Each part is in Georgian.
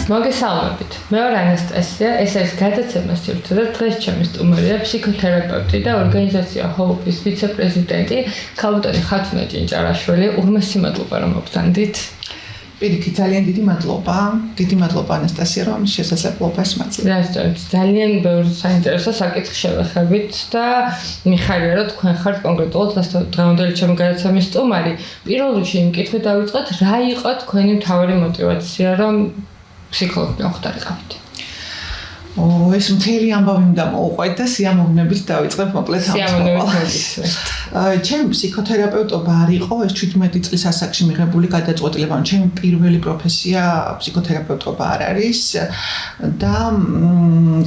მოგესალმებით. მე ვარ ანასტასია, ეს არის გადაცემა სივრცე და დღეს ჩემი სტუმარია ფსიქოთერაპევტი და ორგანიზაცია Hope-ის ვიცე-პრეზიდენტი ქალბატონი ხათუნა ჭინჭარაშვილი. უღმესი მადლობა რომ მოგზანდით. პირიქით ძალიან დიდი მადლობა. დიდი მადლობა ანასტასია რომ შესაძლებლობას მაძლევთ. რასწორად ძალიან ბევრი საინტერესო საკითხი შევეხებით და მიხარია რომ თქვენ ხართ კონკრეტულად დღევანდელი ჩემი გადაცემის სტუმარი. პირველ რიგში იმ კითხვით დავიწყოთ, რა იყო თქვენი მთავარი мотивация რომ ფსიქოლოგი მოხდარიყავით? ეს მთელი ამბავი უნდა მოუყვეთ და სიამოვნებით დავიწყებ მოკლედ სიამოვნებით. ჩემი ფსიქოთერაპევტობა არ იყო ეს 17 წლის ასაკში მიღებული გადაწყვეტილება, ჩემი პირველი პროფესია ფსიქოთერაპევტობა არ არის და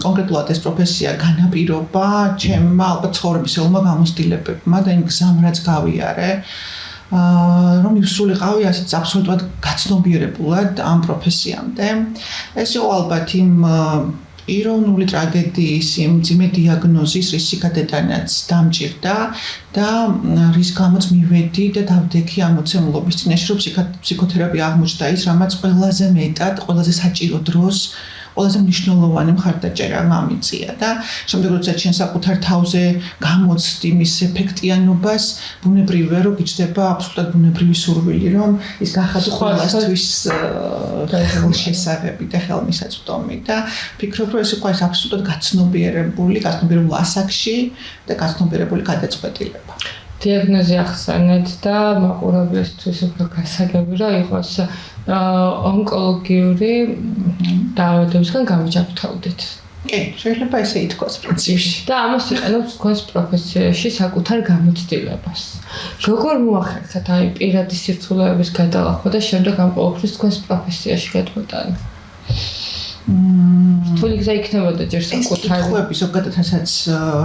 კონკრეტულად ეს პროფესია განაპირობა ჩემმა ალბათ ცხოვრებისეულმა გამოცდილებებმა და იმ გზამ რაც გავიარე რომ ივსულიყავი ასეთ აბსოლუტურად გაცნობიერებულად ამ პროფესიამდე. ეს იყო ალბათ იმ ირონული ტრაგედიის, იმ ძიმე დიაგნოზის, რის სიკადედანაც დამჭირდა და რის გამოც მივედი და დავდექი ამ მოცემულობის წინაშე, რომ ფსიქოთერაპია აღმოჩნდა ის, რამაც ყველაზე მეტად, ყველაზე საჭირო დროს ყველაზე მნიშვნელოვანი მხარდაჭერა გამიწია და შემდეგ როცა ჩვენ საკუთარ თავზე გამოცდი მის ეფექტიანობას, ბუნებრივია რომ გიჩნდება აბსოლუტურად ბუნებრივი სურვილი, რომ ის გახადო ყველასთვის ხელშესაღები და ხელმისაწვდომი და ფიქრობ, რომ ეს იყო ეს აბსოლუტურად გაცნობიერებულ ასაკში და გაცნობიერებული გადაწყვეტილება. დიაგნოზი ახსენეთ და მაყურებლისთვის უფრო გასაგები რომ იყოს ონკოლოგიური დაავადებისგან გამოჯანმრთელდით. კი, შეიძლება ესე ითქვას პრინციპში. და ამას იყენებთ თქვენს პროფესიაში საკუთარ გამოცდილებას. როგორ მოახერხეთ აი პირადი სირთულეების გადალახვა და შემდეგ ამ ყოველთვის თქვენს პროფესიაში გადმოტანა? თული გზა იქნებოდა ჯერ საკუთარი. ეს კითხვები ზოგადად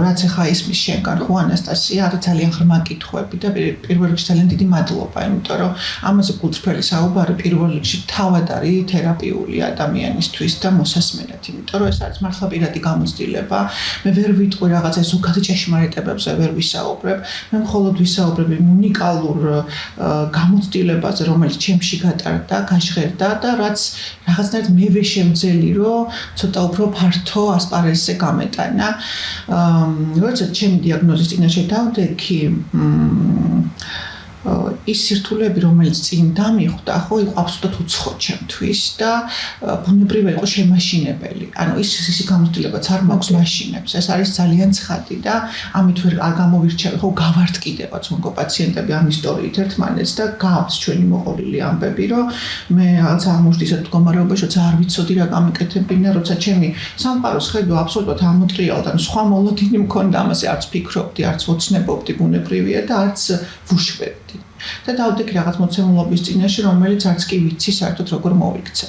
რაც ახლა ისმის შენგან ხო ანასტასია, არის ძალიან ღრმა კითხვები და პირველ რიგში ძალიან დიდი მადლობა, იმიტომ რომ ამაზე გულწრფელი საუბარი პირველ რიგში თავად არის თერაპიული ადამიანისთვის და მოსასმენად, იმიტომ რომ ეს არის მართლა პირადი გამოცდილება. მე ვერ ვიტყვი რაღაცა ზოგადი ჭეშმარიტებებზე ვერ ვისაუბრებ, მე მხოლოდ ვისაუბრებ იმ უნიკალურ გამოცდილებაზე, რომელიც ჩემში გატარდა, გაჟღერდა და რაც რაღაცნაირად მე შევძელი რომ ცოტა უფრო ფართო ასპარეზზე გამეტანა. როცა ჩემი დიაგნოზის წინაშე დავდექი, ის სირთულეები, რომელიც წინ დამიხვდა, ხო, იყო აბსოლუტურად უცხო ჩემთვის და ბუნებრივია იყო შემაშინებელი. ანუ ის გამოცდილებაც არ მაქვს მაშინებს. ეს არის ძალიან ცხადი და ამით არ გამოვირჩევი, ხო, გავარტკიდებაც მოგო პაციენტები ამ ისტორიით ერთმანეთს და გავს ჩვენი მოყოლილი ამბები, რომ მე რაღაც აღმოჩნდა ისეთ მდგომარეობაში, როცა არ ვიცოდი რა გამეკეთებინა, როცა ჩემი სამყაროს ხედვა აბსოლუტურად ამოტრიალდა, სხვა მოლოდინი მქონდა, ამაზე არც ფიქრობდი, არც ვოცნებობდი, ბუნებრივია და არც ვუშვებდი. და დავდექი რაღაც მოცემულობის წინაშე, რომელიც არც კი ვიცი საერთოდ როგორ მოვიქცე.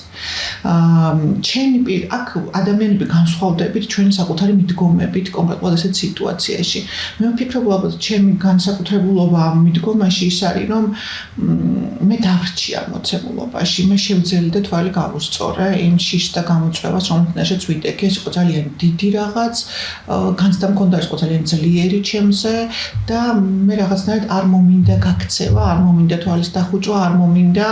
აქ ადამიანები განსხვავდებით ჩვენი საკუთარი მიდგომებით კონკრეტულად ესეთ სიტუაციაში. მე ვფიქრობ, ალბათ ჩემი განსაკუთრებულობა ამ მიდგომაში ის არის, რომ მე დავრჩი ამ მოცემულობაში, მე შევძელი და თვალი გავუსწორე იმ შიშს და გამოწვევას, რომელთაშიც ვიდექი, ეს იყო ძალიან დიდი რაღაც, განცდა მქონდა, ეს იყო ძალიან ძლიერი ჩემზე და მე რაღაცნაირად არ მომინდა გაქცევა, არ მომინდა თვალის დახუჭვა, არ მომინდა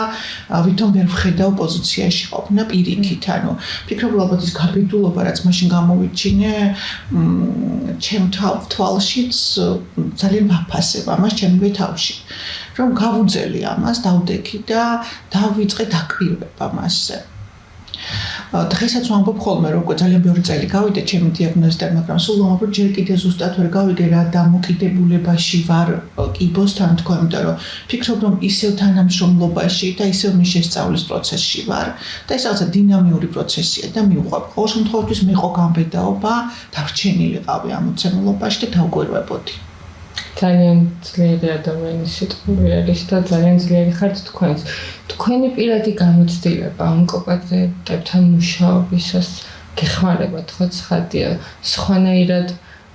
ვითომ ვერ ვხედავ პოზიციაში ყოფნა პირიქით. ანუ ფიქრობ, ალბათ ის გაბედულობა, რაც მაშინ გამოვიჩინე, ჩემ თვალშიც ძალიან ვაფასებ ამას ჩემივე თავში. რომ გავუძელი ამას, დავდექი და დავიწყე დაკვირვება მასზე. დღესაც ვამბობ ხოლმე, რომ ძალიან ბევრი წელი გავიდა ჩემი დიაგნოზიდან, მაგრამ სულ ვამბობ, ჯერ კიდე ზუსტად ვერ გავიგე რა დამოკიდებულებაში ვარ კიბოსთან თქვენ, იმიტომ რომ ფიქრობ, რომ ისევ თანამშრომლობაში და ისევ მის შესწავლის პროცესში ვარ და ეს რაღაცა დინამიური პროცესია და მივყვებ. ყოველ შემთხვევაში მე ყო გამბედაობა, დავრჩენილიყავი ამ მოცემულობაში და დავგვერვებოდი. ძალიან ძლიერი ადამიანის სიტყვები არის და ძალიან ძლიერი ხართ თქვენს. თქვენი პირადი გამოცდილება ონკოპაციენტებთან მუშაობისას გეხმარებათ, ხო ცხადია, სხვანაირად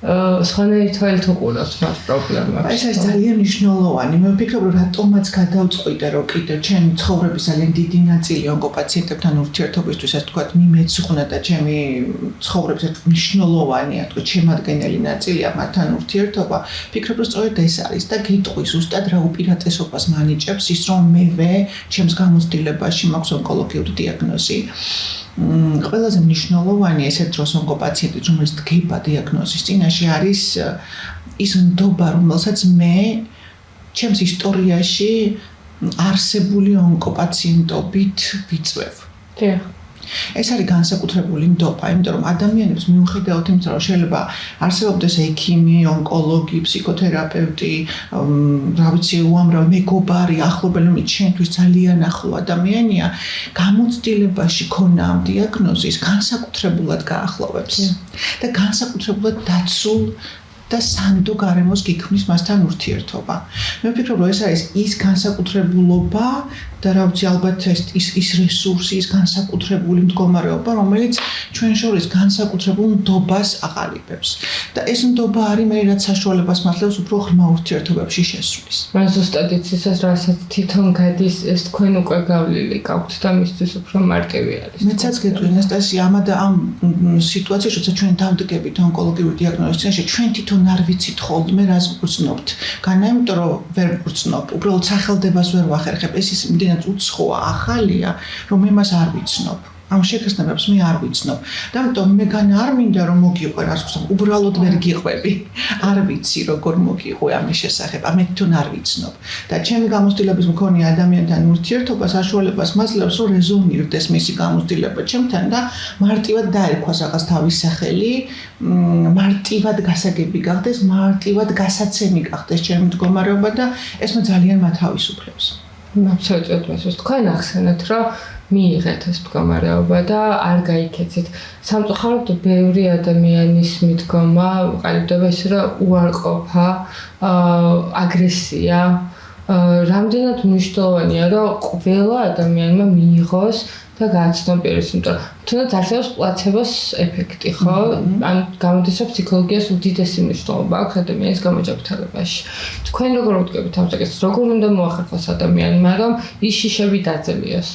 სხვანაირ თვალით უყურებთ მათ პრობლემებს. ეს ძალიან მნიშვნელოვანი. მე ვფიქრობ, რომ რატომაც გადავწყვიტე, რომ კიდევ ჩემი ცხოვრების ძალიან დიდი ნაწილი ონკოპაციენტებთან ურთიერთობისთვის, ასე ვთქვათ, მიმეძღვნა და ჩემი ცხოვრების ერთ მნიშვნელოვანია, თქო, შემადგენელი ნაწილია მათთან ურთიერთობა. ვფიქრობ, რომ სწორედ ეს არის და გიტყვის ზუსტად რა უპირატესობას მანიჭებს ის, რომ მე ჩემს გამოცდილებაში მაქვს ონკოლოგიური დიაგნოზი. ყველაზე მნიშვნელოვანი ესეთ დროს ონკოპაციენტი, რომელიც დგება დიაგნოზის წინაშე არის ის ნდობა, რომელსაც მე ჩემს ისტორიაში არსებული ონკოპაციენტობით ვიწვევ. ეს არის განსაკუთრებული ნდობა, იმიტომ რომ ადამიანებს მიუხედავად იმისა, რომ შეიძლება არსებობდეს ექიმი, ონკოლოგი, ფსიქოთერაპევტი, რა ვიცი, უამრავი მეგობარი, ახლობელი, რომელიც ჩვენთვის ძალიან ახლო ადამიანია, გამოცდილებაში ქონა ამ დიაგნოზის განსაკუთრებულად გაახლოვებს და განსაკუთრებულად დაცულ და სანდო გარემოს გიქმნის მასთან ურთიერთობა. მე ვფიქრობ, რომ ეს არის ის განსაკუთრებულობა და რა ვიცი, ალბათ ის რესურსი, ის განსაკუთრებული მდგომარეობა, რომელიც ჩვენ შორის განსაკუთრებულ ნდობას აყალიბებს. და ეს ნდობა არის მე რაც საშუალებას მართლებს უფრო ღრმა ურთიერთობებში შესვლის. მან ზუსტად იცისას, რასაც თვითონ გადის, ეს თქვენ უკვე გავლილი გაქვთ და მისთვის უფრო მარტივი არის. მეცაც გეტყვი, ანასტასია, ამ სიტუაციაში, როცა ჩვენ დავდგებით ონკოლოგიური დიაგნოზის წინაშე, ჩვენ თვითონ არ ვიცით ხოლმე რას ვგრძნობთ. განა, იმიტომ რომ ვერ ვგრძნობ, უბრალოდ სახელდებას ვერ ვახერხებ. ეს ის იმდენად უცხოა, ახალია, რომ მე მას არ ვიცნობ. ამ შეგრძნებებს მე არ ვიცნობ. და ამიტომ მე განა არ მინდა რომ მოგიყვე რას ვხსნებ, უბრალოდ ვერ გიყვები. არ ვიცი როგორ მოგიყვე ამის შესახებ, ამე თვითონ არ ვიცნობ. და ჩემი გამოცდილების მქონე ადამიანთან ურთიერთობა საშუალებას მაძლევს, რომ რეზონირდეს მისი გამოცდილება ჩემთან და მარტივად დაერქვას რაღაც თავის სახელი, მარტივად გასაგები გახდეს, მარტივად გასაცემი გახდეს ჩემი მდგომარეობა და ეს მე ძალიან მათავისუფლებს. Absolutely, ეს თქვენ ახსენეთ, რომ მიიღეთ ეს მდგომარეობა და არ გაიქეცით. სამწუხაროდ ბევრი ადამიანის მიდგომა ყალიბდება ისე, რომ უარყოფა, აგრესია, რამდენად მნიშვნელოვანია, რომ ყველა ადამიანმა მიიღოს და გააცნობიეროს, იმიტომ რომ თუნდაც არსებობს პლაცებოს ეფექტი, ხო? ან გამოდის, რომ ფსიქოლოგიას უდიდესი მნიშვნელობა აქვს ადამიანის გამოჯანმრთელებაში. თქვენ როგორ ვდგებით ამ საკითხს, როგორ უნდა მოახერხოს ადამიანმა, რომ ის შიშები დაძლიოს?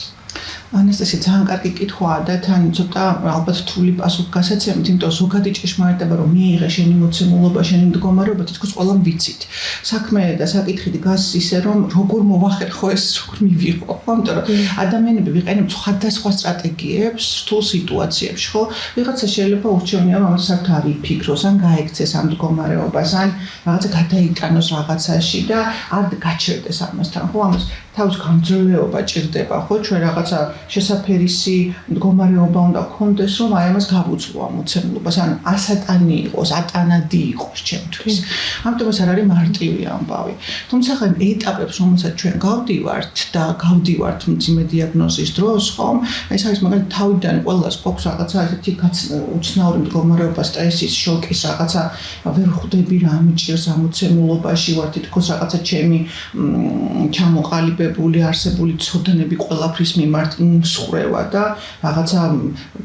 ანასტასია, ძალიან კარგი კითხვაა და თან ცოტა ალბათ რთული პასუხი გასაცემთ, იმიტომ ზოგადი ჭეშმარიტება რომ მიიღე შენი მოცემულობა, შენი მდგომარეობა, თითქოს ყველამ ვიცით. საქმე და საკითხი დგას ისე რომ როგორ მოვახერხო ეს, როგორ მივიღო, ხო? იმიტომ რომ ადამიანები ვიყენებთ სხვადასხვა სტრატეგიებს რთულ სიტუაციებში, ხო? ვიღაცა შეიძლება ურჩევნია რომ ამას არ იფიქროს, ან გაექცეს ამ მდგომარეობას, ან რაღაცა გადაიტანოს რაღაცაში და არ გაჩერდეს ამასთან, ხო? ამას თავის გამძლეობა ჭირდება, ხო? ჩვენ რაღაცა შესაფერისი მდგომარეობა უნდა გქონდეს, რომ აი ამას გავუძლო ამ მოცემულობას, ან ასატანი იყოს, ატანადი იყოს ჩემთვის. ამიტომ ეს არ არის მარტივი ამბავი. თუმცა ხა ეტაპებს, რომელსაც ჩვენ გავდივართ და გავდივართ მძიმე დიაგნოზის დროს, ხო? ეს არის მაგალითად თავიდან ყველას გვაქვს რაღაცა ესეთი უცნაური მდგომარეობა, სტრესის, შოკის, რაღაცა ვერ ხვდები რა მიჭირს ამ მოცემულობაში, ვარ თითქოს რაღაცა ჩემი ჩამოყალიბებული არსებული ცოდნები ყველაფრის მიმართ მსხრევა და რაღაცა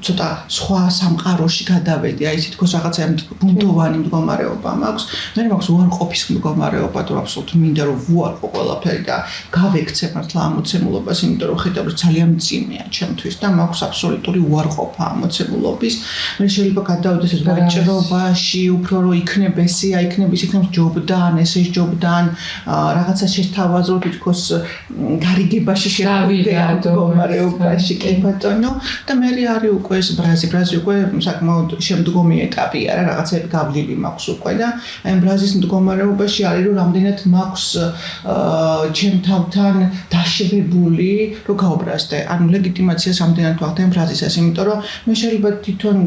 ცოტა სხვა სამყაროში გადავედი, აი თითქოს რაღაცა ბუნდოვანი მდგომარეობა მაქვს. მე მაქვს უარყოფის მდგომარეობა, თუ აბსოლუტურად მინდა რომ ვუარყო ყველაფერი და გავექცე მართლა ამ მოცემულობას, იმიტომ რომ ხედავ რომ ძალიან მძიმეა ჩემთვის და მაქვს აბსოლუტური უარყოფა ამ მოცემულობის. მე შეიძლება გადავიდეს ეს ვაჭრობაში, უფრო რომ იქნებ ესეა, იქნებ ის, იქნებ ჯობდან, ესე ჯობდან, რაღაცა შეთავაზო თითქოს გარიგებაში შევიდე ამ მდგომარეობაში, კი ბატონო, და მე არის უკვე ეს ბრაზი უკვე საკმაოდ შემდგომი ეტაპია რა, რაღაცები გავლილი მაქვს უკვე და აი ბრაზის მდგომარეობაში არის რომ რამდენად მაქვს ჩემ თავთან დაშვებული რომ გაუბრაზდე, ანუ ლეგიტიმაციას რამდენად ვახდენ ბრაზისას, იმიტომ რომ მე შეიძლება თვითონ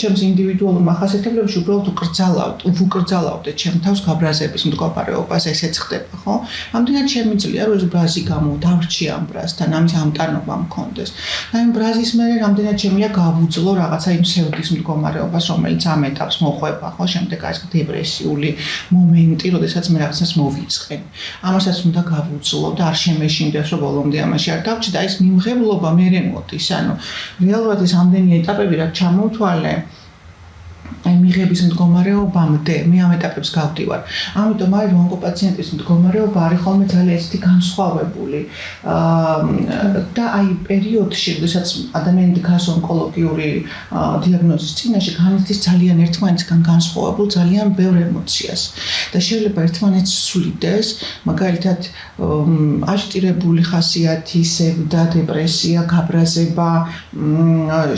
ჩემს ინდივიდუალურ მახასიათებლებში უბრალოდ უკრძალავდე ჩემ თავს გაბრაზების მდგომარეობას, ესეც ხდება, ხო? რამდენად შემიძლია რომ ეს ბრაზი დავრჩი ამ ბრაზთან, ამის ამტანობა მქონდეს. აი ბრაზის მერე რამდენად შემიძლია გავუძლო რაღაცა იმ სევდის მდგომარეობას, რომელიც ამ ეტაპს მოყვება, ხო? შემდეგ არის დეპრესიული მომენტი, როდესაც მე რაღაცას მოვიწყენ. ამასაც უნდა გავუძლო და არ შემეშინდეს, რომ ბოლომდე ამაში არ დავჭი და ეს მიმღებლობა მერე მოდის. ანუ რეალურად ეს ამდენი ეტაპები რაც ჩამოვთვალე, აი მიღების მდგომარეობამდე მე ამ ეტაპებს გავდივარ. ამიტომ არის რომ ონკოპაციენტის მდგომარეობა არის ხოლმე ძალიან ისეთი განსხვავებული. და აი პერიოდში, როდესაც ადამიანი დგას ონკოლოგიური დიაგნოზის წინაშე, განიცდის ძალიან ერთმანეთისგან განსხვავებულ ძალიან ბევრ ემოციას და შეიძლება ერთმანეთს სულიდეს, მაგალითად აჟიტირებული ხასიათი, სევდა, დეპრესია, გაბრაზება,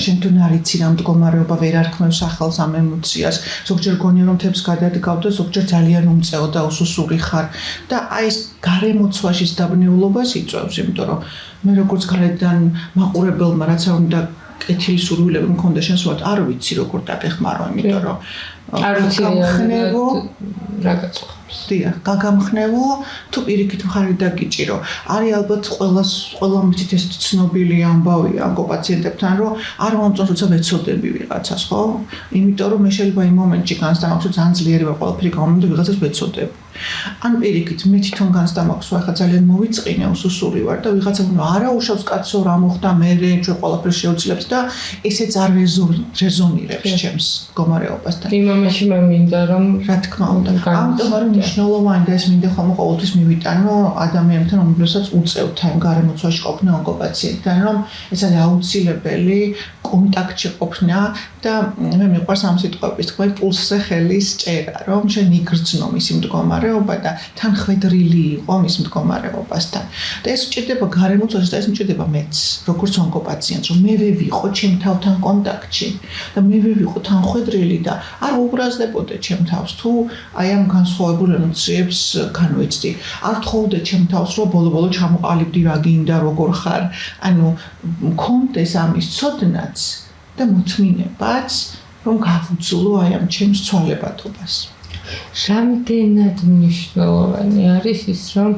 შენთან არიცი რა მდგომარეობა ვერ არქმევს ახალს ამ ემოციას, ზოგჯერ გონია რომ თებს გადადგავ და ზოგჯერ ძალიან უმწეო და უსუსური ხარ და აი ეს გარემოცვაშის დაბნეულობას იწვევს, იმიტომ რომ მე როგორც გარედან მაყურებელმა რაც არ უნდა კეთილი სურვილები მქონდა შენს ვარ არ ვიცი როგორ დაგეხმარო, იმიტომ რომ არ ვიცი რა გაწყობს. დიახ, გაგამხნევო თუ პირიქით მხარი დაგიჭირო. არის ალბათ ყველა მიცით ეს ცნობილი ამბავია ონკოპაციენტებთან, რომ არ მომწონს როცა ვეცოდები ვიღაცას, ხო? იმიტომ რომ მე შეიძლება იმ მომენტში განსტამაქვს, რომ ძალიან ძლიერი ვარ ყველაფერი გამომდა ვიღაცას ვეცოდები. ან პირიქით მე თვითონ განსტამაქვს, რომ ახლა ძალიან მოვიწყინე, უსუსური ვარ და ვიღაცა არა უშავს კაცო რა მოხდა მე ჩვენ ყველაფერს შევძლებთ და ესეც არ რეზონირებს ჩემს მდგომარეობასთან. იმ მომენტში მე მინდა რომ რა თქმა უნდა. ამიტომ არის მნიშვნელოვანი და ეს მინდა ხოლმე ყოველთვის მივიტანო ადამიანთან, რომელსაც უწევთ აი გარემოცვაში ყოფნა ონკოპაციენტთან, რომ ეს არის აუცილებელი კონტაქტში ყოფნა და მე მიყვარს ამ სიტყვების თქვა პულსზე ხელის ჭერა, რომ შენ იგრძნო მისი მდგომარეობა და თან ხვედრილი იყო მის მდგომარეობასთან. და ეს უჭირდება გარემოცვაში და ეს უჭირდება მეც, როგორც ონკოპაციენტს, რომ მე ვიყო ჩემ თავთან კონტაქტში და მე ვიყო თან ხვედრილი და არ უბრაზდებოდე ჩემ თავს თუ აი ამ განსხვავებულ ემოციებს განვეცდი. არ თხოვდე ჩემ თავს, რომ ბოლო-ბოლო ჩამოყალიბდი რა გინდა, როგორ ხარ. ანუ მქონდეს ამის ცოდნაც და მოთმინებაც, რომ გავუძლო აი ამ ჩემს ცვალებადობას. რამდენად მნიშვნელოვანი არის ის, რომ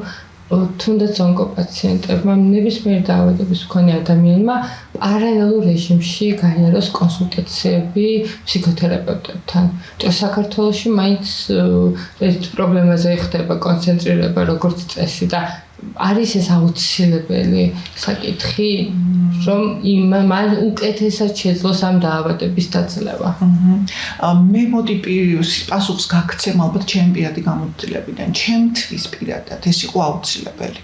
თუნდაც ონკოპაციენტებმა ნებისმიერ დაავადების მქონე ადამიანმა პარალელურ რეჟიმში გაიაროს კონსულტაციები ფსიქოთერაპევტებთან. და საქართველოში მაინც ეს პრობლემაზე ხდება კონცენტრირება როგორც წესი და არის ეს აუცილებელი საკითხი, რომ მან უკეთესად შეძლოს ამ დაავადების დაძლევა. მე მოდი პასუხს გაგცემ ალბათ ჩემი პირადი გამოცდილებიდან. ჩემთვის პირადად ეს იყო აუცილებელი.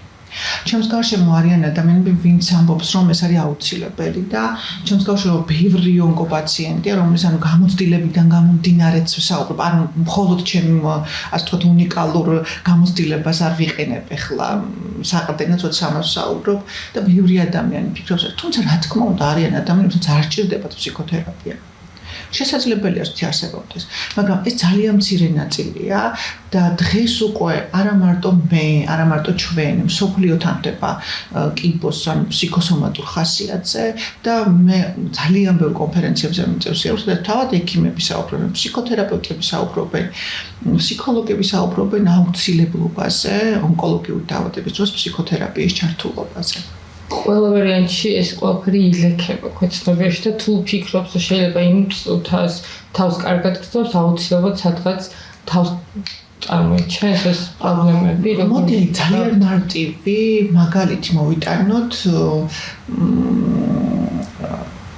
ჩემს გარშემო არიან ადამიანები, ვინც ამბობს, რომ ეს არის აუცილებელი და ჩემს გარშემო ბევრი ონკოპაციენტია, რომელიც ანუ გამოცდილებიდან გამომდინარეც ვსაუბრობ, ანუ მხოლოდ ჩემ ასე ვთქვათ უნიკალურ გამოცდილებას არ ვიყენებ ახლა საყრდენად როცა ამას ვსაუბრობ და ბევრი ადამიანი ფიქრობს, თუმცა რა თქმა უნდა არიან ადამიანები, ვინც არ სჭირდებათ ფსიქოთერაპია. შესაძლებელია რომ არსებობდეს, მაგრამ ეს ძალიან მცირე ნაწილია და დღეს უკვე არა მარტო მე, არა მარტო ჩვენ მსოფლიოთან ხდება კიბოს ან ფსიქოსომატურ ხასიათზე და მე ძალიან ბევრ კონფერენციებზე მიმწევსია, და თავად ექიმები საუბრობენ, ფსიქოთერაპევტები საუბრობენ, ფსიქოლოგები საუბრობენ აუცილებლობაზე, ონკოლოგიური დაავადების დროს ფსიქოთერაპიის ჩართულობაზე. ყველა ვარიანტში ეს ყველაფერი ილექება ქვეცნობიერში და თუ ფიქრობს, რომ შეიძლება იმ თავს კარგად გრძნობს, აუცილებლად სადღაც თავს წარმოიჩენს ეს პრობლემები. მოდი ძალიან მარტივი მაგალითი მოვიტანოთ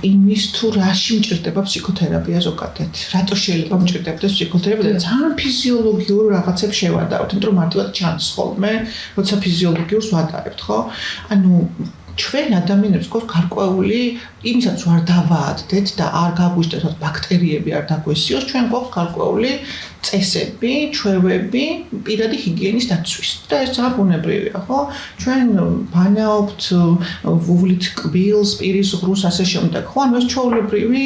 იმის თუ რაში მჭირდება ფსიქოთერაპია ზოგადად. რატო შეიძლება მჭირდებდეს ფსიქოთერაპია? ძალიან ფიზიოლოგიურ რაღაცებს შევადაროთ, იმიტომ რომ მარტივად ჩანს ხოლმე, როცა ფიზიოლოგიურს ვატარებთ, ხო? ანუ ჩვენ ადამიანებს გვაქვს გარკვეული იმისაც ვარ დავაადდეთ და არ გაგვიშტეთ ბაქტერიები არ დაგვესიოს, ჩვენ გვაქვს გარკვეული წესები, ჩვევები პირადი ჰიგიენის დაცვის. და ეს ძალიან ბუნებრივია, ხო? ჩვენ ვანაობთ, ვუვლით კბილს, პირის ღრუს ასე შემდეგ, ხო? ანუ ეს ჩვეულებრივი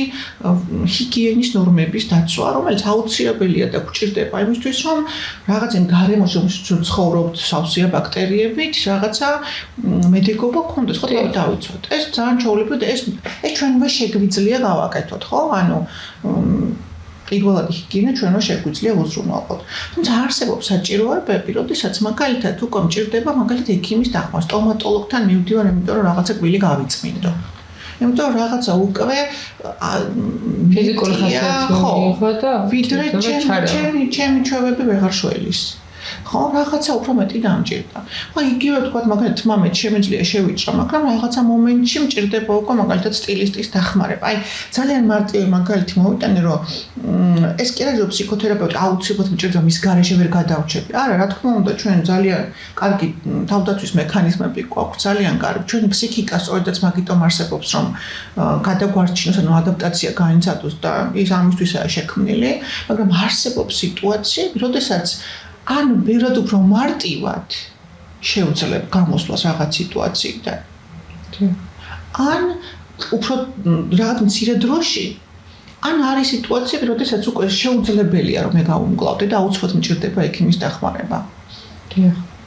ჰიგიენის ნორმების დაცვა, რომელიც აუცილებელია და გვჭირდება იმისთვის, რომ რაღაცენ გარემოში ცხოვრობთ სავსეა ბაქტერიებით, რაღაცა მედიკობა გქონდეს, ხო, დავიცვათ. ეს ძალიან ჩვეულებრივია და ეს ჩვენმა შეგვიძლია გავაკეთოთ, ხო? ანუ პირველადი ჰიგიენა ჩვენმა შეგვიძლია უზრუნველყოთ. თუმცა არსებობს საჭიროებები, როდესაც მაგალითად უკვე მჭირდება მაგალითად ექიმის დახმა, სტომატოლოგთან მივდივარ, იმიტომ რომ რაღაცა გვილი გავიწმინდო. იმიტომ რომ რაღაცა უკვე ფიზიკური ხასიათი მიიღო და ვიდრე ჩემი ჩვევები ვეღარ შველის. ხო, რაღაცა უფრო მეტი დამჭირდა. ხო, იგივე თქვა, მაგალითად, მე შემიძლია შევიჭრა, მაგრამ რაღაცა მომენტში მჭირდება უკვე მაგალითად სტილისტის დახმარება. აი, ძალიან მარტივი მაგალითი მოვიტანე, რომ ეს კი არა, რომ ფსიქოთერაპევტი აუცილებლად მჭირდება მის გარეშე ვერ გადავრჩები. არა, რა თქმა უნდა, ჩვენ ძალიან კარგი თავდაცვის მექანიზმები გვაქვს, ძალიან კარგი. ჩვენი ფსიქიკა სწორედაც მაგიტომ არსებობს, რომ გადაგვარჩინოს, ანუ ადაპტაცია გაინცადოს და ის ამისთვისაა შექმნილი, მაგრამ არსებობს სიტუაციები, როდესაც ან ბევრად უფრო მარტივად შეუძლებ გამოსვლას რაღაც სიტუაციიდან. ან უფრო რაღაც მცირე დროში ან არის სიტუაციები, როდესაც უკვე შეუძლებელია რომ მე გავუმკლავდე და აუცილებლად მჭირდება ექიმის დახმარება.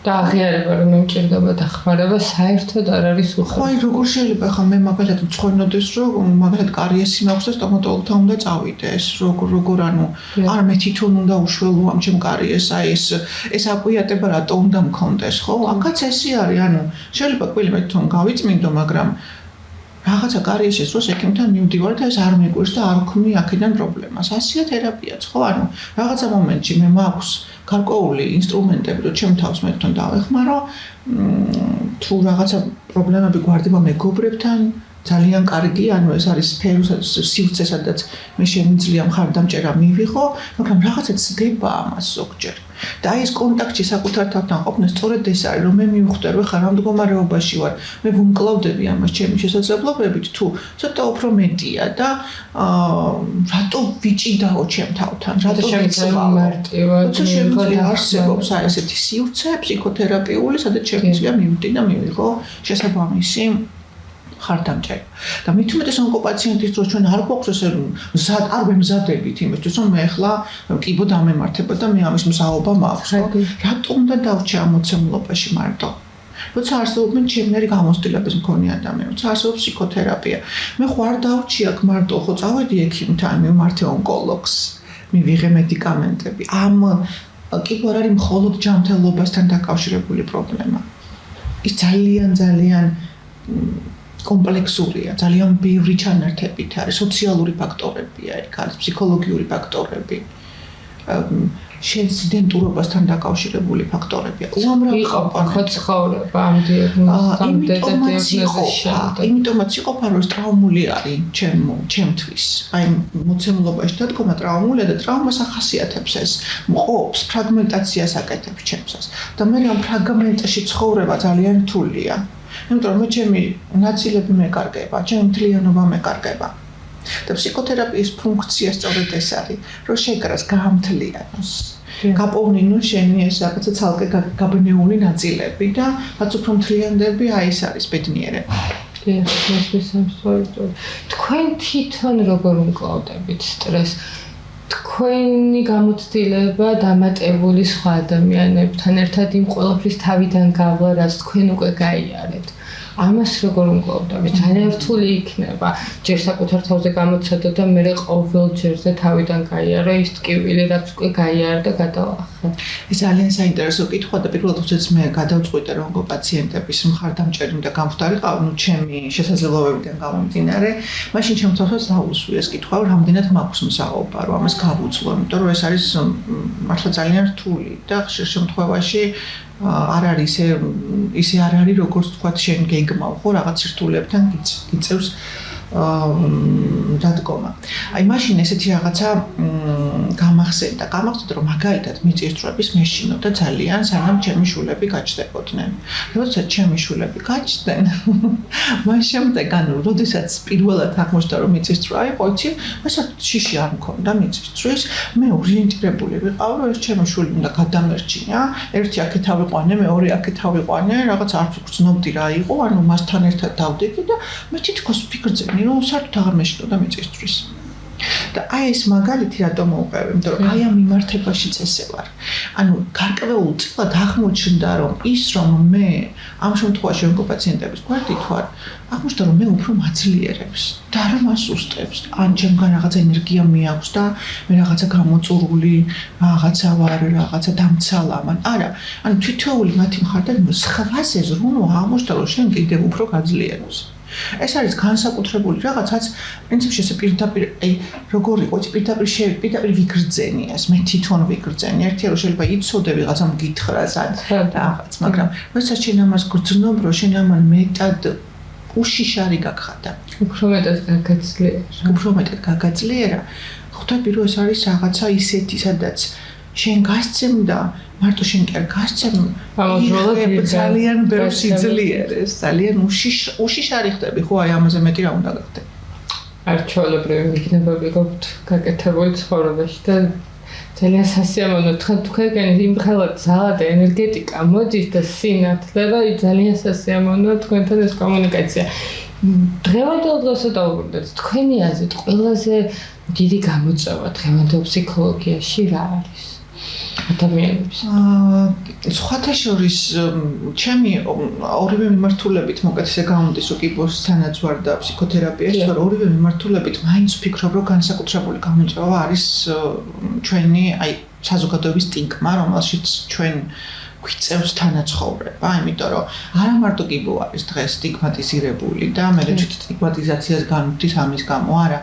და აღიარება რომ მჭირდება დახმარება საერთოდ არ არის უხალოდ. ხო, როგორ შეიძლება ხა მე მაგალითად მცხოვრნოდეს რომ მაგალითად კარიესი მაქვს და სტომატოლოგთან უნდა წავიდეს, როგორ ანუ არ მე თვითონ უნდა უშველო ამ ჩემ კარიეს, აი ეს აკვიატება რატო უნდა მქონდეს, ხო? აქაც ესე არის, ანუ შეიძლება კვილი მე თვითონ გავიწმინდო, მაგრამ რაღაცა კარიესის დროს ექიმთან მივდივარ და ეს არ მიგვირს და არ ვქმნი აქედან პრობლემას. ასია თერაპიაც, ხო? ანუ რაღაცა მომენტში მე მაქვს გარკვეული ინსტრუმენტები, რომ ჩემ თავს მე თვითონ დავეხმარო, თუ რაღაცა პრობლემები გვარდება მეგობრებთან, ძალიან კარგი, ანუ ეს არის სივრცე, სადაც მე შემიძლია მხარდამჭერა მივიღო, მაგრამ რაღაცა ცდება ამას ზოგჯერ. და აი ეს კონტაქტში საკუთარ თავთან ყოფნა სწორედ ეს არის, რომ მე მივხვდე, რომ ხარ ამ მდგომარეობაში ვარ, მე ვუმკლავდები ამას ჩემი შესაძლებლობებით, თუ ცოტა უფრო მეტია და რატო ვიჭიდაო ჩემ თავთან, რატო შემიძლია მარტივად შემიძლია არსებობს აი ესეთი სივრცე ფსიქოთერაპიული, სადაც შემიძლია მივდე და მივიღო შესაბამისი ხარდამჭერა. და მით უმეტეს ონკოპაციენტის დროს ჩვენ არ გვაქვს ესე არ ვემზადებით იმისთვის, რომ მე ახლა კიბო დამემართება და მე ამის მზაობა მაქვს. რატო უნდა დავრჩე ამ მოცემულობაში მარტო? როცა არსებობენ ჩემნერი გამოცდილების მქონე ადამიანები, როცა არსებობს ფსიქოთერაპია. მე ხوار დავრჩი აქ მარტო, ხო წავედი ექიმთან, მივმართე ონკოლოგს, მივიღე მედიკამენტები. ამ კიბო არ არის მხოლოდ ჯანმრთელობასთან დაკავშირებული პრობლემა. ის ძალიან კომპლექსურია, ძალიან ბევრი ჩანართებით არის, სოციალური ფაქტორებია, იქ არის ფსიქოლოგიური ფაქტორები, შენს იდენტურობასთან დაკავშირებული ფაქტორებია. უამრავი ცხოვრება ამ დიაგნოზის შემდეგ. იმიტომაც იყოფა, რომ ტრაუმული არის ჩემთვის. აი მოცემულობაში დადგომა ტრაუმულია და ტრაუმას ახასიათებს ეს, მყოფს, ფრაგმენტაციას აკეთებს ჩემსას. და მე ამ ფრაგმენტში ცხოვრება ძალიან რთულია. იმიტომ რომ ჩემი ნაწილები მეკარგება, ჩემი მთლიანობა მეკარგება. და ფსიქოთერაპიის ფუნქცია სწორედ ეს არის, რომ შეკრას გაამთლიანოს. გაპოვნინოს შენი ეს რაღაცა ცალკე გაბნეული ნაწილები და რაც უფრო მთლიანდება, აი ეს არის ბედნიერება. თქვენ თვითონ როგორ უმკლავდებით სტრესს? თქვენი გამოცდილება დამატებული სხვა ადამიანებთან ერთად იმ ყველაფრის თავიდან გავლა, რაც თქვენ უკვე გაიარეთ. ამას როგორ უმკლავდებით? ძალიან რთული იქნება. ჯერ საკუთარ თავზე გამოცადო და მე ყოველ ჯერზე თავიდან გაიარო ის ტკივილი, რაც უკვე გაიარა და გადავახე. ეს ძალიან საინტერესო კითხვა და პირველად უცეთ მე გადავწყვიტე რომ პაციენტების მხარდამჭერი და გამხდარიყავ, ჩემი შესაძლებლობებიდან გამომდინარე, მაშინ ჩემ თავსაც დაუსვი ეს კითხვა, რომ რამდენად მაქვს მსაობა, რომ ამას გავუძლო, იმიტომ რომ ეს არის მართლა ძალიან რთული და ხშირ შემთხვევაში არ არის ისე არ არის როგორც თქვა შენ გეგმავ ხო რაღაც სირთულეებთან გიწევს დადგომა. აი მაშინ ესეთი რაღაცა გამახსენდა რომ მაგალითად მიწისძვრების მეშინოდა ძალიან სანამ ჩემი შულები გაჩნდებოდნენ. როდესაც ჩემი შულები გაჩნდნენ, მან შემდეგ ანუ როდესაც პირველად აღმოჩნდა რომ მიწისძვრა იყო, იცი, მასაც შიში არ მქონდა მიწისძვრის, მე ორიენტირებული ვიყავ რომ ეს ჩემი შული უნდა გადამერჩინა, ერთი აქეთ ავიყვანე, მეორე აქეთ ავიყვანე, რაღაც არც უგრძნობდი რა იყო, ანუ მასთან ერთად დავდექი და მე თითქოს ფიქრობდი რომ საერთოდ აღარ მეშინოდა მიწისძვრის. და აი ეს მაგალითი რატომ მოვყევი? იმიტომ რომ აი ამ მიმართებაშიც ესე ვარ. ანუ გარკვეულ წილად აღმოჩნდა რომ ის რომ მე ამ შემთხვევაში ონკოპაციენტების გვერდით ვარ, აღმოჩნდა რომ მე უფრო მაძლიერებს და რა მასუსტებს. ან ჩემგან რაღაცა ენერგია მიაქვს და მე რაღაცა გამოწურული რაღაცა ვარ, რაღაცა დამცალავ. არა, ანუ თითოეული მათი მხარდაჭერა სხვაზე ზრუნვა აღმოჩნდა რომ შენ კიდევ უფრო გაძლიერებს. ეს არის განსაკუთრებული რაღაცაც, პრინციპში ესე პირდაპირ, როგორ იყო, პირდაპირ ვიგრძენი ეს, მე თვითონ ვიგრძენი. ერთია რომ შეიძლება იცოდე ვიღაცამ გითხრას ან რაღაც, მაგრამ როდესაც შენ ამას გრძნობ, რომ შენ ამან მეტად უშიშარი გაგხადა. უფრო მეტად გაგაძლიერა. ხვდები რომ ეს არის რაღაცა ისეთი, სადაც შენ გასცემ და მარტო შენ კი არ გასცემ, ძალიან ბევრს იძლიერეს, ძალიან უშიშარი ხდები, ხო აი ამაზე მეტი რა უნდა გახდე. არჩეულებრივი მიგნებები გაქვთ გაკეთებული ცხოვრებაში და ძალიან სასიამოვნო თქვენ იმხელად ზალა და ენერგეტიკა მოდის და სინათლე და ძალიან სასიამოვნოა თქვენთან ეს კომუნიკაცია. დღევანდელ დღესა დავუბრუნდეთ თქვენი აზრით ყველაზე დიდი გამოწვევა დღევანდელ ფსიქოლოგიაში რა არის? ადამიანების. სხვათა შორის ჩემი ორივე მიმართულებით მოკეთ ესე გამოდის რომ კიბოს თანაც ვარ და ფსიქოთერაპიაში ვარ ორივე მიმართულებით მაინც ვფიქრობ რომ განსაკუთრებული გამოწვევა არის ჩვენი აი საზოგადოების სტიგმა რომელშიც ჩვენ გვიწევს თანაცხოვრება, იმიტომ რომ არა მარტო კიბო არის დღეს სტიგმატიზირებული და მე თვითონ სტიგმატიზაციას განვდით ამის გამო, არა,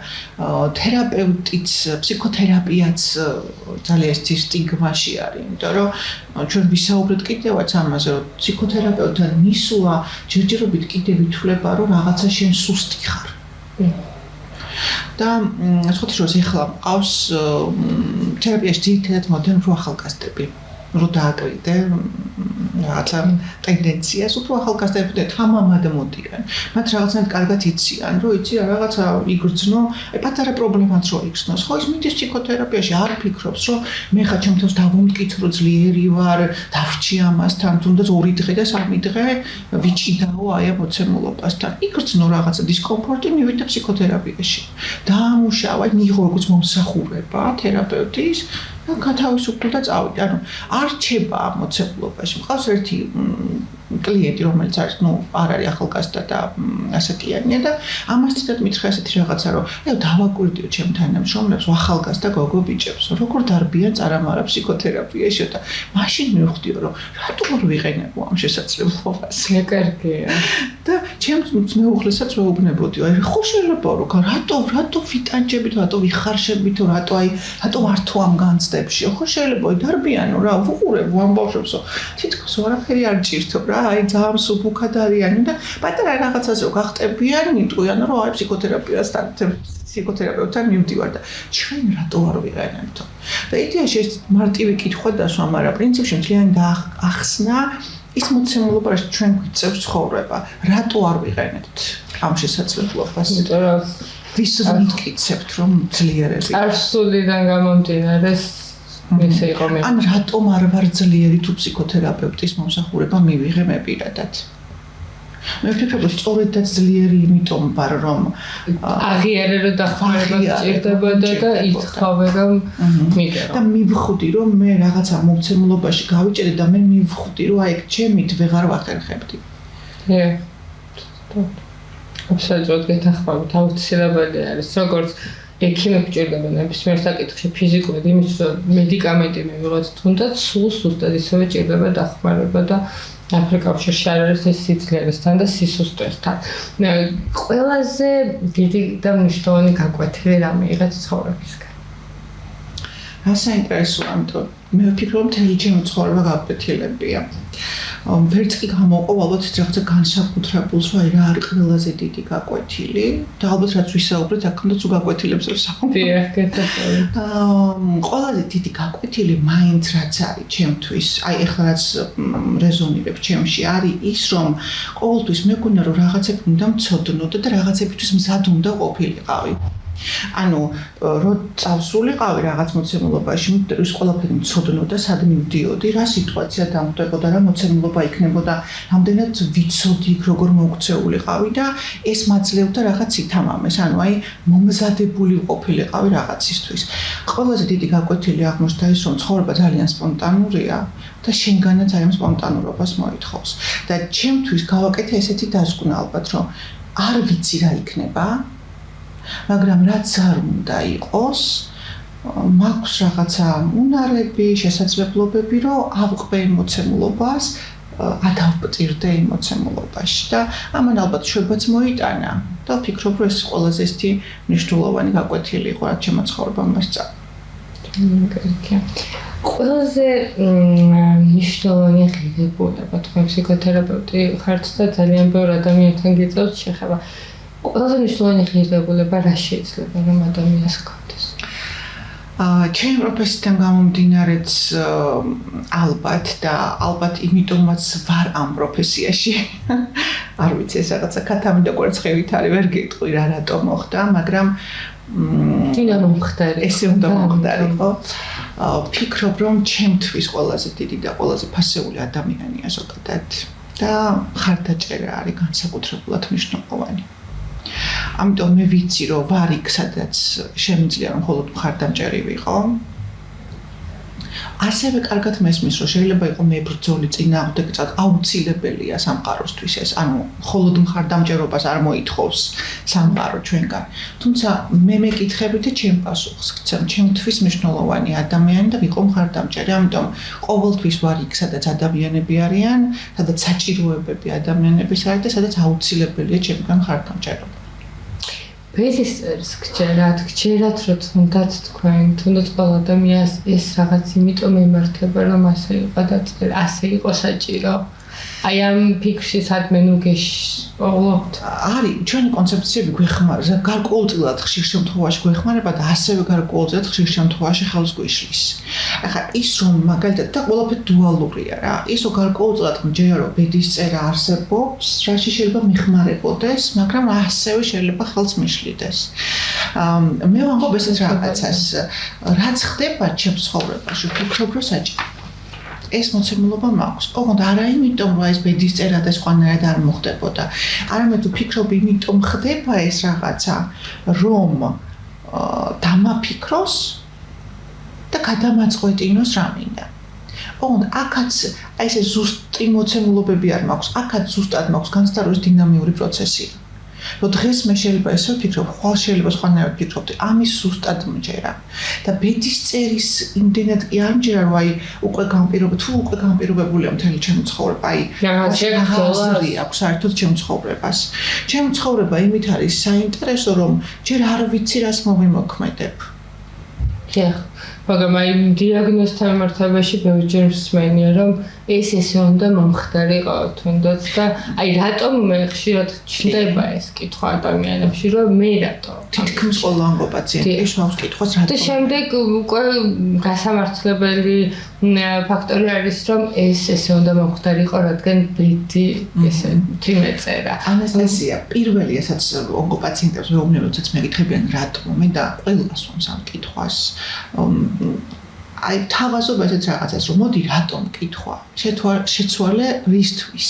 თერაპევტიც, ფსიქოთერაპიაც ძალიან ის სტიგმაში არის, იმიტომ რომ ჩვენ ვისაუბრეთ კიდევაც ამაზე, რომ ფსიქოთერაპევტთან მისვლა ჯერჯერობით კიდევ ითვლება, რომ რაღაცა შენ სუსტი ხარ. და სხვათა შორის ეხლა მყავს თერაპიაში ძირითადად მოდიან უფრო ახალგაზრდები. რო დააკრიტე რაღაცა ტენდენციას უფრო ახალგაზრდები და თამამად მოდიან. მათ რაღაცნაირად კარგად იციან, რომ იცი რაღაცა იგრძნო, პატარა პრობლემაც რო იგრძნოს. ხო ის მიდის ფსიქოთერაპიაში არ ფიქრობს, რომ მე ხა ჩემ თავს დავუმტკიცო, ძლიერი ვარ, დავრჩი ამასთან, თუნდაც 2 დღე და 3 დღე ვიჭიდაო აი ამ მოცემულობასთან. იგრძნო რაღაცა დისკომფორტი, მივიდა ფსიქოთერაპიაში. დაამუშავა, მიიღო როგორც მომსახურება თერაპევტის და გათავისუფლდა და წავიდა. ანუ არ რჩება ამ მოცემულობაში. მყავს ერთი კლიენტი, რომელიც არის, არ არის ახალგაზრდა და ასეთიანია და ამასთანაც მითხრა ესეთი რაღაცა, რომ დავაკვირდიო ჩემ თანამშრომლებს, ახალგაზრდა გოგო ბიჭებს, როგორ დარბიან წარამარა ფსიქოთერაპიაში და მაშინ მივხვდიო, რომ რატო არ ვიყენებო ამ შესაძლებლობას. კარგია. და ჩემს მეუღლესაც ვეუბნებოდი, აი ხო შეიძლება რომ რატო ვიტანჯებით, რატო ვიხარშებით, რატო ვართო ამ განცდებში. ხო შეიძლება დარბიანო რა, ვუყურებ ამ ბავშვებსო. თითქოს არაფერი არ ჭირთო რა, აი ძალიან სუფუქად არიანი და პატარა რაღაცაზე გახტებიან, იტყვიან რომ აი ფსიქოთერაპევტთან მივდივარ და ჩვენ რატო არ ვიყენებთო. და იდეაში ეს მარტივი კითხვა დასვა, მაგრამ პრინციპში მთლიანი ახსნა ის მოცემულობა, რაც ჩვენ გვიწევს ცხოვრება, რატო არ ვიყენებთ ამ შესაძლებლობას? იმიტომ რომ ვის ვიმტკიცებთ რომ ძლიერები. წარსულიდან გამომდინარე ესე იყო მე. ან რატომ არ ვარ ძლიერი თუ ფსიქოთერაპევტის მომსახურება მივიღე მე პირადად? მე ვფიქრობ, რომ სწორედაც ძლიერი იმიტომ ვარ, რომ აღიარე რომ დახმარება სჭირდებოდა და ითხოვე რომ მიგერო. და მივხვდი რომ მე რაღაცა მომცემლობაში გავიჭერე და მე მივხვდი რომ აი ჩემით ვეღარ ვახერხებდი. აბსოლუტურად გეთანხმებით, აუცილებელი არის, როგორც ექიმები ჭირდება ნებისმიერ საკითხში ფიზიკურად იმის რომ მედიკამენტი მივიღოთ, თუნდაც სულ სუსტად ისევე ჭირდება დახმარება და აფრიკაში არ არის ეს სიძლიერესთან და სისუსტესთან. ყველაზე დიდი და მნიშვნელოვანი გაკვეთილი რამე იღეთ ცხოვრებისგან. რა საინტერესოა, ამიტომ მე ვფიქრობ, მთელი ჩემი ცხოვრება გაკვეთილებია. ვერც კი გამოყო ალბათ რაღაცა განსაკუთრებულს, აი რა არის ყველაზე დიდი გაკვეთილი და ალბათ რაც ვისაუბრეთ, აქ უნდა თუ გაკვეთილებს ვსაუბრობთ. ყველაზე დიდი გაკვეთილი მაინც რაც არის ჩემთვის, აი ეხლა რაც რეზონირებს ჩემში, არის ის, რომ ყოველთვის მეგონა რომ რაღაცები უნდა მცოდნოდე და რაღაცებისთვის მზად უნდა ყოფილიყავი. ანუ რო წავსულიყავი რაღაც მოცემულობაში, ის ყველაფერი მცოდნოდა, სად მივდიოდი, რა სიტუაცია დამხვდებოდა, რა მოცემულობა იქნებოდა, რამდენად ვიცოდი, როგორ მოქცეულიყავი და ეს მაძლევდა რაღაც ითამამეს, ანუ აი მომზადებული ყოფილიყავი რაღაცისთვის. ყველაზე დიდი გაკვეთილი აღმოჩნდა ის, რომ ცხოვრება ძალიან სპონტანურია და შენგანაც აი ამ სპონტანურობას მოითხოვს. და ჩემთვის გავაკეთე ესეთი დასკვნა ალბათ, რომ არ ვიცი რა იქნება, მაგრამ რაც არ უნდა იყოს, მაქვს რაღაცა უნარები, შესაძლებლობები, რომ ავყვე მოცემულობას ადავპტირდე იმ მოცემულობაში და ამან ალბათ შვებაც მოიტანა და ვფიქრობ, რომ ეს ყველაზე ისეთი მნიშვნელოვანი გაკვეთილი იყო, რაც ჩემო ცხოვრებამ მოსწა. ყველაზე მნიშვნელოვანი ღირებულება თქვენ ფსიქოთერაპევტი ხართ და ძალიან ბევრ ადამიანთან გიწევთ შეხება. ყველაზე მნიშვნელოვანი ღირებულება რა შეიძლება რომ ადამიანს ჰქონდეს? ჩემი პროფესიიდან გამომდინარეც ალბათ იმიტომაც ვარ ამ პროფესიაში. არ ვიცი ეს რაღაცა ქათამი და კვერცხებით არის ვერ გეტყვი რა რატომ მოხდა, მაგრამ უნდა მომხდარიყო. ესე უნდა მომხდარიყო. ვფიქრობ, რომ ჩემთვის ყველაზე დიდი და ყველაზე ფასეული ადამიანია ზოგადად და მხარდაჭერა არის განსაკუთრებულად მნიშვნელოვანი. ამიტომ მე ვიცი, რომ ვარ იქ, სადაც შემიძლია რომ მხოლოდ მხარდამჭერი ვიყო. ასევე კარგად მესმის, რომ შეიძლება იყო მებრძოლი წინააღმდეგწად აუცილებელია სამყაროსთვის ეს, ანუ მხოლოდ მხარდამჭერობას არ მოითხოვს სამყარო ჩვენგან. თუმცა მე მეკითხები და ჩემ პასუხს გცემ, ჩემთვის მნიშვნელოვანი ადამიანი და ვიყო მხარდამჭერი. ამიტომ ყოველთვის ვარ იქ, სადაც ადამიანები არიან, სადაც საჭიროებები ადამიანების არის და სადაც აუცილებელია ჩემგან მხარდამჭერობა. ბედისწერს გჯერათ რომ თუნდაც თქვენ, თუნდაც ყველა ადამიანს ეს რაღაც იმიტომ იმართება რომ ასე იყო დაწერილი, ასე იყო საჭირო. აი ამ ფიქრში სადმე ნუ გეშოვოთ. არის ჩვენი კონცეფციები გვეხმარება, გარკვეულწილად ხშირ შემთხვევაში გვეხმარება და ასევე გარკვეულწილად ხშირ შემთხვევაში ხელს გვიშლის. ახლა ის რომ მაგალითად და ყველაფერი დუალურია რა. ის რომ გარკვეულწილად მჯერა რომ ბედისწერა არსებობს, რაში შეიძლება მიხმარებოდეს, მაგრამ ასევე შეიძლება ხელს მიშლიდეს. მე ვამბობ ესეთ რაღაცას, რაც ხდება ჩემ ცხოვრებაში, ვფიქრობ რომ საჭირო. ეს მოცემულობა მაქვს. ოღონდ არა იმიტომ, რომ ეს ბედისწერა და სხვანაირად არ მოხდებოდა. არამედ ვფიქრობ, იმიტომ ხდება ეს რაღაცა, რომ დამაფიქროს და გადამაწყვეტინოს რამინდა. ოღონდ აქაც აი ეს ზუსტი მოცემულობები არ მაქვს. აქაც ზუსტად მაქვს განცდა, რომ ეს დინამიური პროცესია. რომ დღეს მე შეიძლება ესე ვფიქრობ, ხვალ შეიძლება სხვანაირად ვფიქრობ, ამის ზუსტად მჯერა. და ბედისწერის იმდენად კი არ მჯერა, რომ აი უკვე განპირობებულია მთელი ჩემი ცხოვრება, აი რაღაცა აქვს საერთოდ ჩემ ცხოვრებას. ჩემი ცხოვრება იმით არის საინტერესო, რომ ჯერ არ ვიცი რას მოვიმოქმედებ. მაგრამ აი დიაგნოზთან მიმართებაში ბევრჯერ მსმენია, რომ ესე უნდა მომხდარიყო თუნდაც და აი რატომ მე ხშირად ჩნდება ეს კითხვა ადამიანებში, რომ მე რატო? თითქმის ყველა ამბო პაციენტი ეს მაქვს კითხვას რატომ? და შემდეგ უკვე გასამართლებელი ფაქტორი არის, რომ ესე უნდა მომხდარიყო, რადგან ბედი ესე თიმეწერა. ანასტაზია, პირველი ესაც ონკოპაციენტებს მეუბნებოდაც მეკითხებიან რატომ მე და ყველას ვამს ამ კითხვას. აი თავაზობ ესეც რაღაცას რომ მოდი რატომ კითხვა შეცვალე რისთვის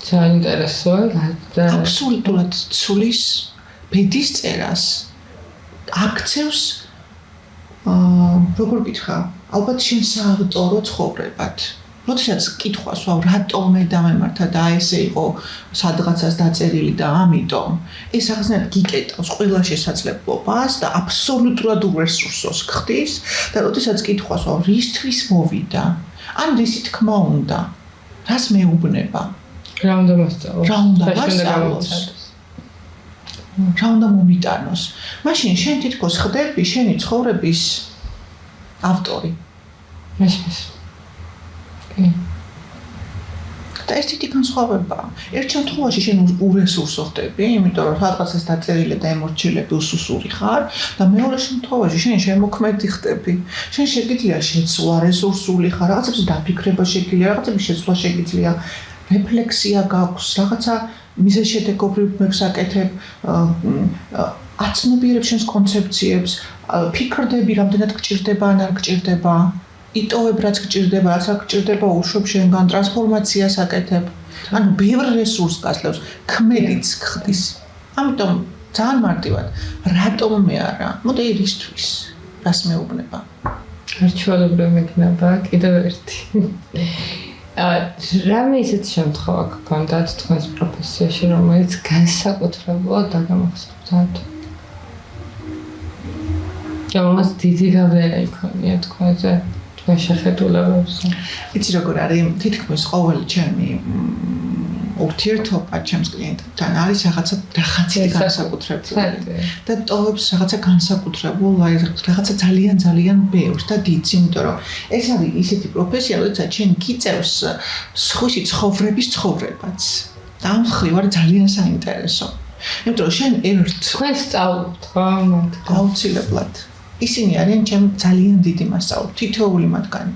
საინტერესოა და აბსოლუტურად ცulis ბედისწერას აქცევს როგორ გითხრა ალბათ შენ საავტორო ცხოვრებად როდესაც კითხვას ვავ რატომ მე დამემართა და ესე იყო სადღაცას დაწერილი და ამიტომ ეს რაღაცნაირად გიკეტავს ყველა შესაძლებლობას და აბსოლუტურად რესურსს ხდის და როდესაც კითხვას ვავ რისთვის მოვიდა ან რისი თქმა უნდა რას მეუბნება რა უნდა მოსწავლოს რა უნდა მომიტანოს მაშინ შენ თითქოს ხდები შენი ცხოვრების ავტორი მესმის და ეს თითი განსხვავებაა. ერთ შემთხვევაში შენ ურესურსო ხდები, იმიტომ რომ რაღაცას დაწერილი და ემორჩილები უსუსური ხარ და მეორე შემთხვევაში შენ შემოქმედი ხდები. შენ შეგიძლია შეცვლა რესურსული ხარ, რაღაცებს დაფიქრება შეგიძლია, რაღაცების შეცვლა შეგიძლია, რეფლექსია გაქვს, რაღაცა მიზეზშედეგობრივებს აკეთებ, აცნობიერებ შენს კონცეფციებს, ფიქრდები, რამდენად გჭირდება ან არ გჭირდება. იტოვებ რაც გჭირდება, რაც არ გჭირდება, უშვებ შენგან ტრანსფორმაციას აკეთებ. ანუ ბევრ რესურსს გასლევს, ქმედიც ხდის. ამიტომ ძალიან მარტივად, რატომ მე არა? მოდი რისთვის? რას მეუბნება? არჩეულებრივი მეკნება კიდევ ერთი. რამე ისეთი შემთხვევა გქონდათ თქვენს პროფესიაში, რომელიც განსაკუთრებულად დაგამახსოვრდათ? რომელსაც დიდი გავლენა იქონია თქვენზე? თქვენ შეხედულებებს. იცი როგორ არის თითქმის ყოველი ჩემი ურთიერთობა ჩემს კლიენტებთან არის რაღაცა განსაკუთრებული და ტოვებს რაღაცა განსაკუთრებულ რაღაცა ძალიან ბევრს და დიდს, იმიტომ რომ ეს არის ისეთი პროფესია, როდესაც შენ გიწევს სხვისი ცხოვრების ცხოვრებაც. და ამ მხრივ არის ძალიან საინტერესო. იმიტომ რომ შენ თქვენ სწავლობთ ხო? აუცილებლად. ისინი არიან ჩემი ძალიან დიდი მასწავლებელი, თითოეული მათგანი.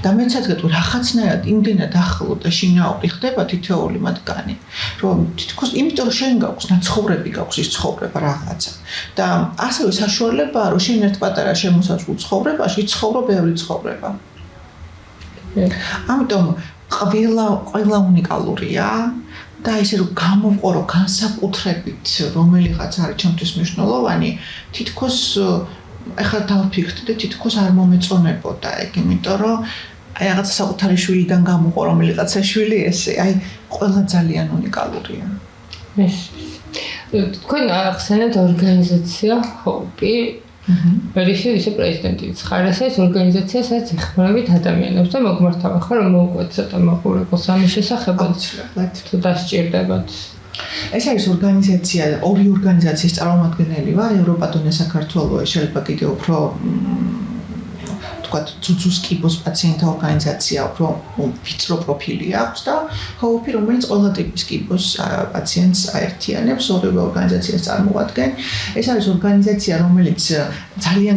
და მეც ადგეთ რაღაცნაირად იმდენად ახლო და შინაური ხდება თითოეული მათგანი, რომ თითქოს იმიტომ რომ შენ გაქვს ნაცხოვრები გაქვს ის ცხოვრება რაღაცა. და ასევე საშუალებაა რომ შენ ერთ პატარა შემოსაზღვრულ ცხოვრებაში ცხოვრო ბევრი ცხოვრება. ამიტომ ყველა უნიკალურია და ისე რომ გამოვყო განსაკუთრებით რომელიღაც არის ჩემთვის მნიშვნელოვანი, თითქოს ახლა დავფიქრდი და თითქოს არ მომეწონებოდა ეგ, იმიტომ რომ აი რაღაცა საკუთარი შვილიდან გამოყო რომელიღაცა შვილი ესე, აი ყველა ძალიან უნიკალურია. თქვენ ახსენეთ ორგანიზაცია ჰოპი. რისი პრეზიდენტიც ხარ, ეს ორგანიზაცია, სადაც ეხმარებით ადამიანებს და მოგმართავენ ხო რომ მოუყვეთ ცოტა მაყურებელს ამის შესახებაც თუ დასჭირდებათ. ეს არის ორგანიზაცია, ორი ორგანიზაციის წარმომადგენელი ვარ, ევროპატონე საქართველოს, შეიძლება კიდევ უფრო თქვათ ძუძუს კიბოს პაციენტთა ორგანიზაცია, უფრო ვიწრო პროფილი აქვს და ჰოუპი, რომელიც ყველა ტიპის კიბოს პაციენტს აერთიანებს, ორივე ორგანიზაციას წარმოადგენენ. ეს არის ორგანიზაცია, რომელიც ძალიან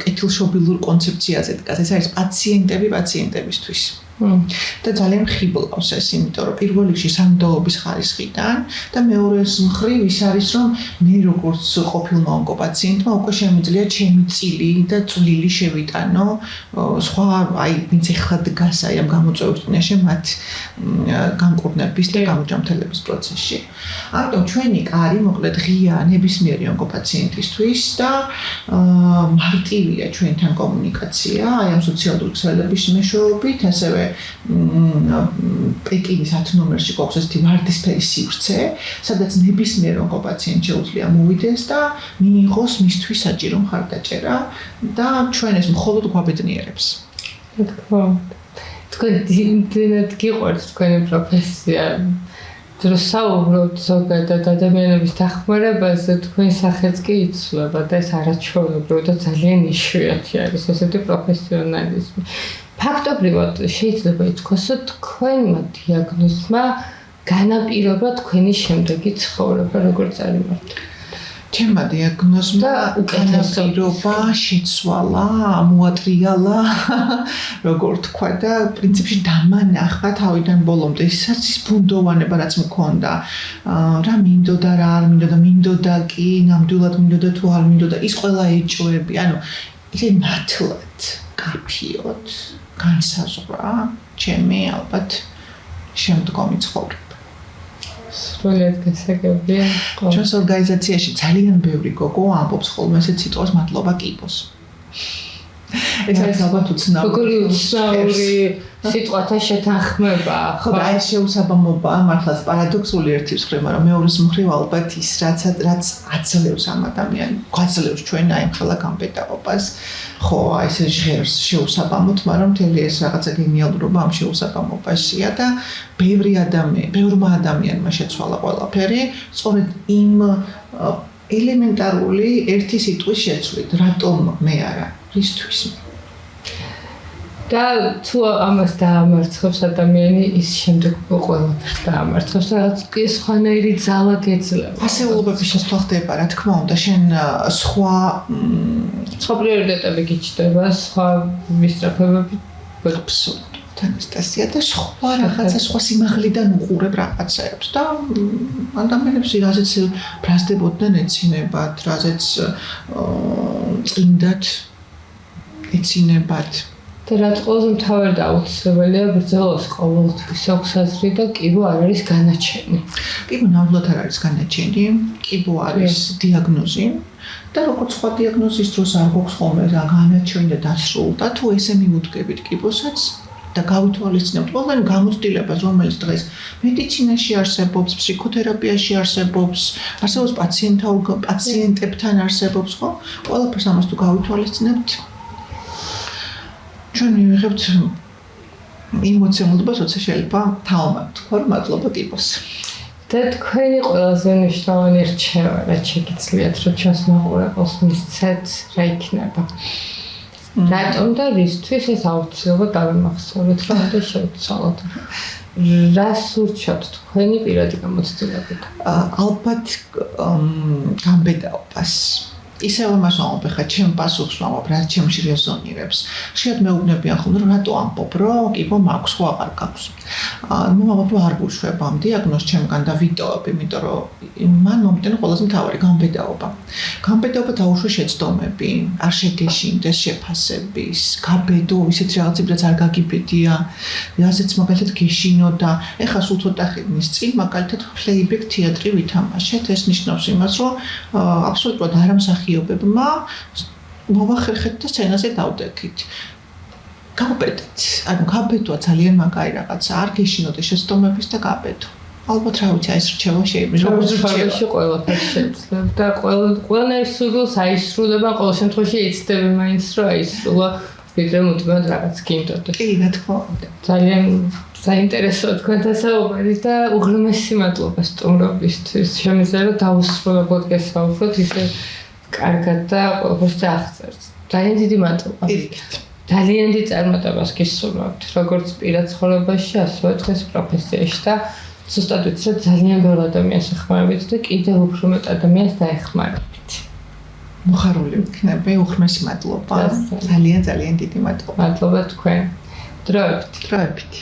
კეთილშობილურ კონცეფციაზე დგას. ეს არის პაციენტები პაციენტებისთვის. და ძალიან ხიბლავს ეს, იმიტომ რომ პირველ რიგში სამდაობის ხარისხიდან და მეორე მხრივ ის არის, რომ მე როგორც ყოფილმა ონკოპაციენტმა უკვე შემიძლია ჩემი წილი და წვლილი შევიტანო სხვა აი ვინც ეხლა დგას აი ამ გამოწვევის წინაშე მათ განკურნების და გამოჯამთელების პროცესში. ამიტომ ჩვენი კარი მოკლედ ღია ნებისმიერი ონკოპაციენტისთვის და მარტივია ჩვენთან კომუნიკაცია აი ამ სოციალური ქსელების მეშვეობით, ასევე პეკინის 10 ნომერში გვაქვს ესეთი ვარდისფერი სივრცე, სადაც ნებისმიერ ონკოპაციენტს შეუძლია მოვიდეს და მიიღოს მისთვის საჭირო მხარდაჭერა და ჩვენ ეს მხოლოდ გვაბედნიერებს. თქვენ იმდენად გიყვართ თქვენი პროფესია, რომ საუბრობთ ზოგადად ადამიანების დახმარებაზე, თქვენი სახეც კი იცვლება და ეს არაჩვეულებრივი და ძალიან იშვიათი არის ესეთი პროფესიონალიზმი. ფაქტობრივად შეიძლება ითქვას, რომ თქვენმა დიაგნოზმა განაპირობა თქვენი შემდეგი ცხოვრება, როგორ წარიმართ. ჩემმა დიაგნოზმა განაპირობა შეცვალა, მოატრიალა, როგორ თქვა და პრინციპში დამანახა თავიდან ბოლომდე ისაც ის ბუნდოვანება რაც მქონდა. რა მინდოდა, რა არ მინდოდა, მინდოდა კი, ნამდვილად მინდოდა თუ არ მინდოდა, ის ყველა ეჭვები, ანუ ისე ნათლად, კაფიოდ განსაზღვრა ჩემი ალბათ შემდგომი ცხოვრება. სრულიად გასაგებია. ჩვენს ორგანიზაციაში ძალიან ბევრი გოგო ამბობს ხოლმე ესეთ სიტყვას მადლობა კიბოს. ეს არის ალბათ როგორი უცნაური სიტყვათა შეთანხმება, ხო და ეს შეუსაბამობა მართლაც პარადოქსული ერთის მხრივ, მაგრამ მეორის მხრივ ალბათ ის რაც აძლევს ამ ადამიანს, გვაძლევს ჩვენ აი ხელა გამბედაობას. ხო, აი ეს ჟღერს შეუსაბამოთ, მაგრამ მთელი ეს რაღაცა გენიალურობა ამ შეუსაბამობაშია და ბევრმა ადამიანმა შეცვალა ყველაფერი, სწორედ იმ ელემენტარული ერთი სიტყვის შეცვლით, რატომ მე არა, რისთვის მე. და თუ ამას დაამარცხებს ადამიანი, ის შემდეგ ყველაფერს დაამარცხებს, რაც კი სხვანაირი ძალა გეძლევა. ასეულობების შესვლა ხდება, რა თქმა უნდა, შენ სხვა პრიორიტეტები გიჩნდება, სხვა მისწრაფებები აბსოლუტურად ანასტასია და სხვა რაღაცა სხვა სიმაღლიდან უყურებ რაღაცებს და ადამიანებს რაზეც ბრაზდებოდნენ ეცინებათ, რაზეც წინდათ ეცინებათ. და რაც ყველაზე მთავარი და აუცილებელია ბრძოლას ყოველთვის აქვს აზრი და კიბო არ არის განაჩენი. კიბო ნამდვილად არ არის განაჩენი, კიბო არის დიაგნოზი და როგორც სხვა დიაგნოზის დროს არ გვაქვს ხოლმე რა განაჩენი და დასრულდა, თუ ესე მივუდგებით კიბოსაც და გავითვალისწინებთ ყველგან გამოცდილებას, რომელიც დღეს მედიცინაში არსებობს, ფსიქოთერაპიაში არსებობს, პაციენტებთან არსებობს, ხო? ყველაფერს ამას თუ გავითვალისწინებთ ჩვენ მივიღებთ ემოციურ როცა შეიძლება თავმად თქვა რომ მადლობა ტიპოს. და თქვენი ყველაზე მნიშვნელოვანი რჩევა რაც შეგიძლიათ რომ ჩვენს მაყურებელს მისცეთ რა იქნება? რატომ და რისთვის ეს აუცილებლად დავიმახსოვრეთ რომ უნდა შევცვალოთ? რას ურჩევთ თქვენი პირადი გამოცდილებით? ალბათ გამბედაობას. ისევ მას ვამბობ ხა ჩემ პასუხს ვამბობ რა ჩემში რეზონირებს. ხშირად მეუბნებიან ხოლმე რომ რატო ამბობ რომ კიბო მაქვს ხო აღარ გაქვს. ნუ ვამბობ რომ არ გუშვება ამ დიაგნოზს ჩემგან და ვიტოვებ, იმიტომ რომ მან მომიტანა ყველაზე მთავარი გამბედაობა. გამბედაობა დაუშვა შეცდომები, არ შეგეშინდეს შეფასების, გაბედო ისეთ რაღაცები რაც არ გაგიბედია, რაზეც მაგალითად გეშინო და ეხლა სულ ცოტა ხნის წინ მაგალითად playback თეატრი ვითამაშეთ. ეს ნიშნავს იმას რომ აბსოლუტურად არამსახიობებმა მოვახერხეთ და სცენაზე დავდექით. გაბედეთ. ანუ გაბედოა ძალიან მაგარი რაღაცა. არ გეშინოდე შეცდომების და გაბედო. ალბათ რა ვიცი ეს რჩევა შეიძლება როგორც ფორმაში ყველაფერს შეძლებ და ყველანაირ სურვილს აისრულება ყოველ შემთხვევაში ეცდები მაინც რომ აისრულა ვიდრე მუდმივად რაღაც გინდოდეს. კი, რა თქმა უნდა. ძალიან საინტერესოა თქვენთან საუბარი და უღრმესი მადლობა სტუმრობისთვის. შემიძლია რომ დავუსრულებლად გესაუბროთ ისე კარგად და ყველაფერს აღწერთ. ძალიან დიდი მადლობა. ძალიან დიდ წარმატებას გისურვებთ, როგორც პირად ცხოვრებაში, ასევე დღეს პროფესიაში და ზუსტად ვიცი, რომ ძალიან ბევრ ადამიანს ეხმარებით და კიდევ უფრო მეტ ადამიანს დაეხმარებით. მოხარული ვიქნები, უღრმესი მადლობა. ძალიან დიდი მადლობა. მადლობა თქვენ. დროებით. დროებით.